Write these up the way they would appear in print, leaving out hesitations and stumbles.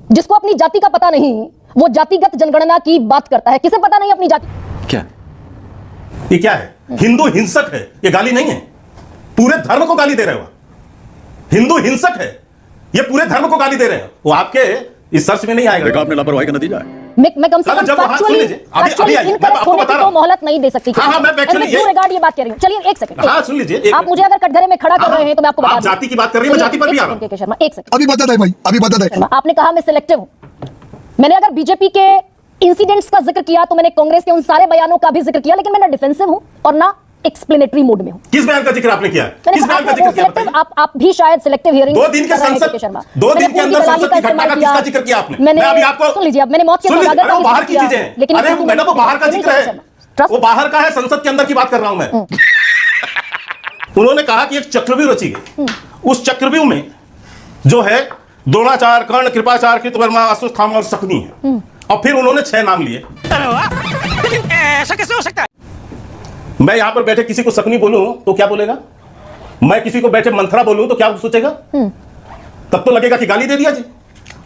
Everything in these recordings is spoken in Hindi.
जिसको अपनी जाति का पता नहीं वो जातिगत जनगणना की बात करता है। किसे पता नहीं अपनी जाति? क्या ये क्या है? हिंदू हिंसक है, ये गाली नहीं है। पूरे धर्म को गाली दे रहे हो। हिंदू हिंसक है, ये पूरे धर्म को गाली दे रहे हैं। वो आपके इस सर्च में नहीं आएगा। देखा आपने लापरवाही का नतीजा है। मैं कम से कम फैक्चुअली इनकरेक्ट होने की तो मोहलत नहीं दे सकती। हाँ, मैं रिगार्ड ये बात कह रही हूँ। चलिए एक सेकंड। हाँ, सुन लीजिए। आप मुझे अगर कटघरे में खड़ा कर रहे हैं तो मैं आपको बता दूं। जाति की बात कर रही है, मैं जाति पर भी आ रहा हूं। शर्मा एक सेकंड, अभी बता दे भाई, अभी बता दे। आपने कहा मैं सिलेक्टिव हूं। मैंने अगर बीजेपी के इंसिडेंट्स का जिक्र किया तो मैंने कांग्रेस के उन सारे बयानों का भी जिक्र किया, लेकिन मैं ना डिफेंसिव हूं और ना एक्सप्लेनेटरी मोड में हूं। किस बयान का जिक्र आपने किया? किस बयान का जिक्र किया? आप भी शायद सिलेक्टिव हियरिंग 2 दिन के संसद 2 दिन के अंदर संसद की घटना का किसका जिक्र किया आपने? मैंने अभी आपको सुन लीजिए, अब मैंने मौत के सौदागर का बाहर की चीजें हैं। लेकिन अरे मैडम वो बाहर का जिक्र है, वो बाहर का है, संसद के अंदर की बात कर रहा हूं मैं। उन्होंने कहा कि एक चक्रव्यूह रची गई। उस चक्रव्यूह में जो है द्रोणाचार्य, कर्ण, कृपाचार्य, कृतवर्मा, अश्वत्थामा और शकुनी है। और फिर उन्होंने 6 नाम लिए। ऐसा कैसे हो सकता है? मैं यहां पर बैठे किसी को शकुनी बोलूं तो क्या बोलेगा? मैं किसी को बैठे मंथरा बोलूं तो क्या सोचेगा? तब तो लगेगा कि गाली दे दिया जी।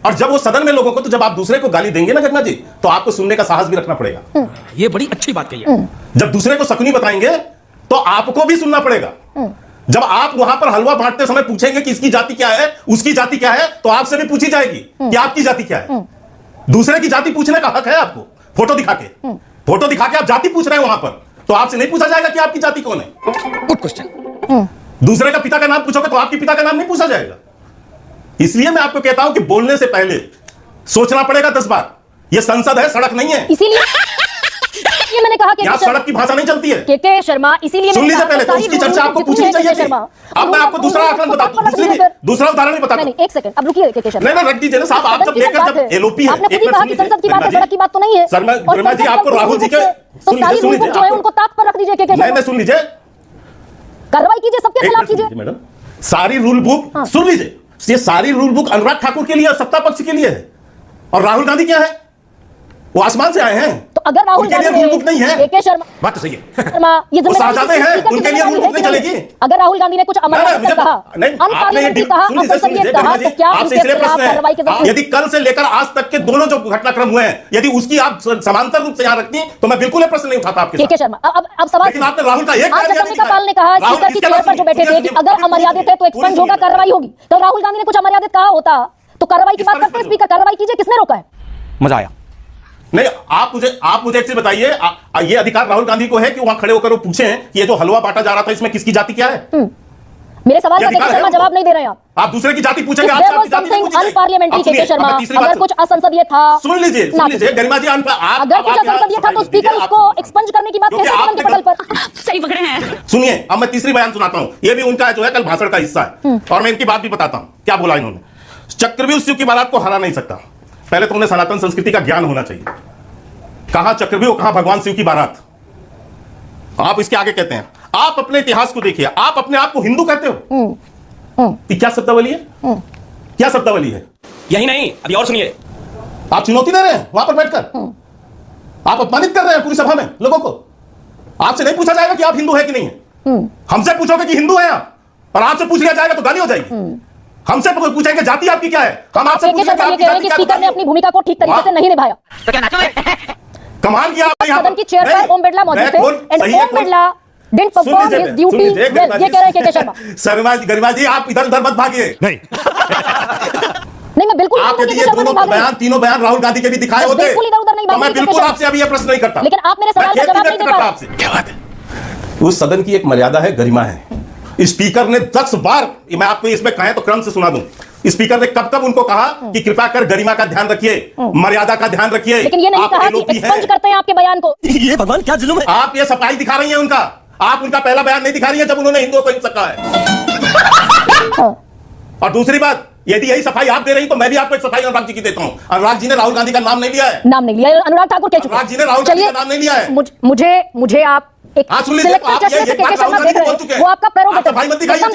और जब वो सदन में लोगों को, तो जब आप दूसरे को गाली देंगे ना गरिमा जी, तो आपको सुनने का साहस भी रखना पड़ेगा। ये बड़ी अच्छी बात कही है। जब दूसरे को शकुनी बताएंगे तो आपको भी सुनना पड़ेगा। जब आप वहां पर हलवा बांटते समय पूछेंगे कि इसकी जाति क्या है, उसकी जाति क्या है, तो आपसे भी पूछी जाएगी कि आपकी जाति क्या है। दूसरे की जाति पूछने का हक है आपको, फोटो दिखा के आप जाति पूछ रहे हैं वहां पर, तो आपसे नहीं पूछा जाएगा कि आपकी जाति कौन है। Good question. दूसरे का पिता का नाम पूछोगे तो आपके पिता का नाम नहीं पूछा जाएगा। इसलिए मैं आपको कहता हूं कि बोलने से पहले सोचना पड़ेगा 10 बार। यह संसद है, सड़क नहीं है। इसीलिए मैंने कहा कि यहां सड़क की भाषा नहीं चलती है। के शर्मा, इसीलिए सुन लीजिए पहले, तो उसकी चर्चा आपको पूछनी चाहिए थी। अब मैं आपको दूसरा आकलन बताता हूं, दूसरा उदाहरण भी बताता हूं। एक सेकंड, अब रुकिए के शर्मा। नहीं, रख दीजिए ना साहब। आप जब लेकर जब एलओपी है, आपने खुद ही कहा कि संसद की बात है, सड़क की बात तो नहीं है। शर्मा जी, आपको राहुल जी के तो सारी रूल बुक जो है उनको ताक पर रख दीजिए के शर्मा। नहीं, सुन लीजिए, कार्रवाई कीजिए, सबके खिलाफ कीजिए। मैडम, सारी रूल बुक सुन लीजिए। ये सारी रूल बुक अनुराग ठाकुर के लिए, सत्ता पक्ष के लिए है। और राहुल गांधी क्या है? वो आसमान से आए हैं। तो अगर राहुल गांधी रूल बुक नहीं है, के शर्मा, बात तो सही है। शर्मा, ये साजादे हैं, उनके लिए रूल बुक नहीं चलेगी। अगर राहुल गांधी ने कुछ अमर्यादित कहा, अनपार्लियामेंट्री कहा, असंसदीय कहा, तो क्या उनके खिलाफ कार्रवाई की जरूरत? यदि कल से लेकर आज तक के दोनों जो घटनाक्रम हुए हैं, यदि उसकी आप समांतर रूप से यहाँ रखती तो मैं बिल्कुल प्रश्न नहीं उठाता आपके के शर्मा। अब सवाल, लेकिन आपने राहुल का एक चंद्रिका पाल ने कहा स्पीकर की चेयर पर जो बैठे थे कि अगर अमर्यादित है तो एक्सपेंड होगा, कार्रवाई होगी। तो राहुल गांधी ने कुछ अमर्यादित कहा होता तो कार्रवाई की बात करते। स्पीकर कार्रवाई कीजिए, किसने रोका है? मजा आया। नहीं, आप मुझे एक चीज बताइए, ये अधिकार राहुल गांधी को है कि वहां खड़े होकर वो पूछें कि ये जो हलवा बांटा जा रहा था इसमें किसकी जाति क्या है? मेरे सवाल का शर्मा जवाब नहीं दे रहे हैं आप दूसरे की जाति पूछेंगे। अनपार्लियामेंट्री के शर्मा, अगर कुछ असंसदीय था, सुन लीजिए गरिमा जी, अगर कुछ असंसदीय था तो स्पीकर उसको एक्सपंज करने की बात कैसे सदन के पटल पर? सही पकड़े हैं। सुनिए, अब मैं तीसरी बयान सुनाता हूं। ये भी उनका जो है कल भाषण का हिस्सा है, और मैं इनकी बात भी बताता हूं क्या बोला इन्होंने। चक्रव्यूह शिव की बारात को हरा नहीं सकता। पहले तो उन्हें सनातन संस्कृति का ज्ञान होना चाहिए। कहां चक्रव्यूह, कहां भगवान शिव की बारात? आप इसके आगे कहते हैं, आप अपने इतिहास को देखिए, आप अपने आप को हिंदू कहते हो। ये क्या शब्दावली है? क्या शब्दावली है? यही नहीं, अभी और सुनिए। आप चुनौती दे रहे हैं वहां पर बैठकर, आप अपमानित कर रहे हैं पूरी सभा में लोगों को। आपसे नहीं पूछा जाएगा कि आप हिंदू है कि नहीं है। हमसे पूछोगे कि हिंदू है आप, और आपसे पूछ लिया जाएगा तो गाली हो जाएगी। हमसे पूछेंगे जाति आपकी क्या है, हम आपसे पूछेंगे स्पीकर ने अपनी भूमिका को ठीक तरीके से नहीं निभाया। तो क्या नाचोगे? कमाल किया आपने सदन की चेयर पर ओम बिरला मौजूद थे and Om Birla didn't perform his duty well. ये कह रहे हैं के शर्मा। गरिमा जी, आप इधर-उधर मत भागिए। नहीं, मैं बिल्कुल आप यदि ये तीनों बयान राहुल गांधी के भी दिखाए होते बिल्कुल इधर-उधर नहीं भाग रही। मैं बिल्कुल आपसे अभी ये प्रश्न नहीं करता, लेकिन आप मेरे सवाल का जवाब नहीं दे पा रहे। क्या बात है? उस सदन की एक मर्यादा है, गरिमा है। स्पीकर ने 10 बार, मैं आपको इसमें कहें तो क्रम से सुना दूं, स्पीकर ने कब कब उनको कहा कि कृपया कर गरिमा का ध्यान रखिए, मर्यादा का ध्यान रखिए। लेकिन ये नहीं कहा कि एक्सपंज करते हैं आपके बयान को। ये भगवान क्या जुल्म है? आप ये सफाई दिखा रही हैं उनका। आप उनका पहला बयान नहीं दिखा रही है जब उन्होंने हिंदुओं को हिंसक कहा है। और दूसरी बात, यदि यही सफाई आप दे रही तो मैं भी आपको एक सफाई अनुराग जी की देता हूं। अनुराग जी ने राहुल गांधी का नाम नहीं लिया है। नाम नहीं लिया, अनुराग ठाकुर कह चुके हैं। अनुराग जी ने राहुल गांधी का नाम नहीं लिया है। मुझे आप एक सिलेक्टिव जजमेंट के शर्मा देख रहे हैं, वो आपका प्रेरोगेटिव है।